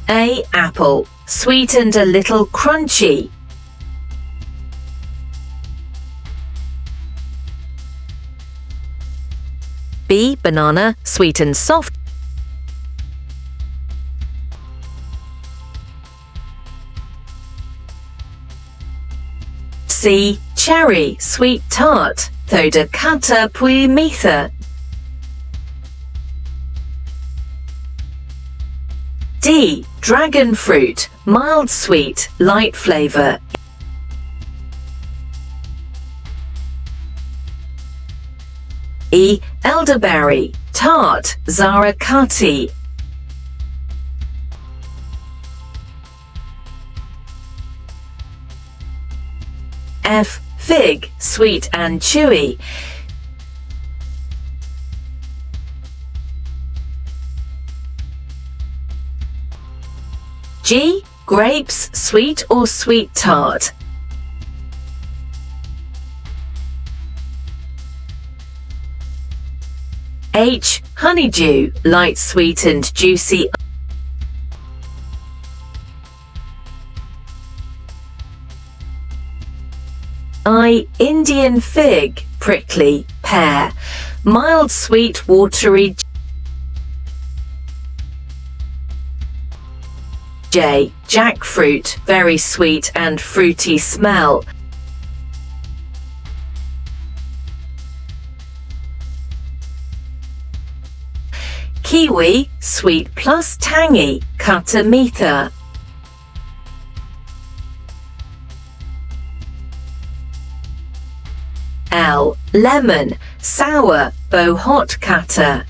A. Apple, sweet and a little crunchy. B. Banana, sweet and soft. C. Cherry, sweet tart, though de kata pui mitha. D. Dragon fruit, mild sweet, light flavor. E. Elderberry, tart, zara kati. F. Fig, sweet and chewy. G. Grapes, sweet or sweet tart. H. Honeydew, light sweet and juicy. I. Indian fig, prickly, pear, mild sweet watery. J. Jackfruit, very sweet and fruity smell. Kiwi, sweet plus tangy, kata mitha. L. Lemon, sour, bo hot kata.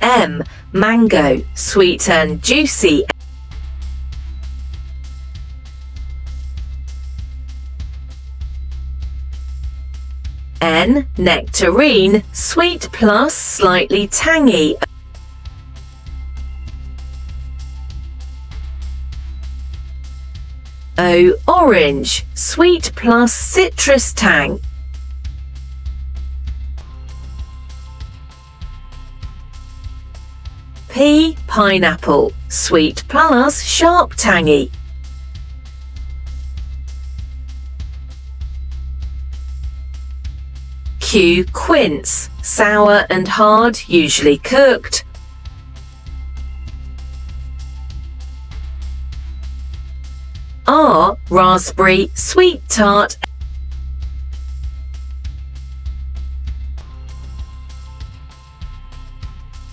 M. Mango, sweet and juicy. N. Nectarine, sweet plus slightly tangy. O. Orange, sweet plus citrus tang. P. Pineapple, sweet plus sharp tangy. Q. Quince, sour and hard, usually cooked. R. Raspberry, sweet tart.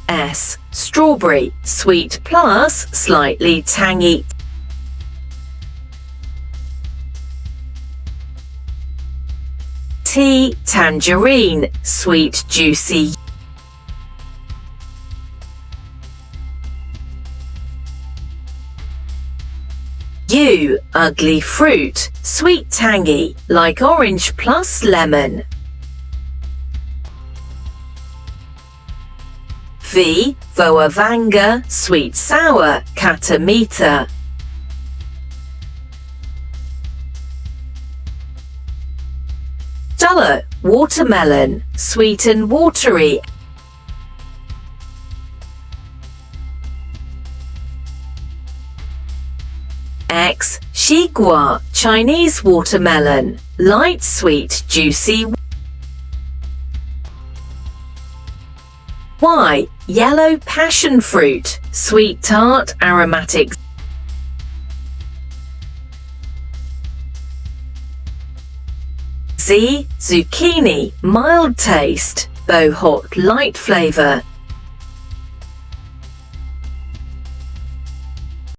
S. Strawberry, sweet plus slightly tangy. T. Tangerine, sweet juicy. U. Ugly fruit, sweet tangy, like orange plus lemon. V. Voavanga, sweet sour, kata mitha. W. Watermelon, sweet and watery. X. Shigua, Chinese watermelon, light sweet juicy. Y. Yellow passion fruit, sweet tart aromatic. Z. Zucchini, mild taste, though hot light flavor.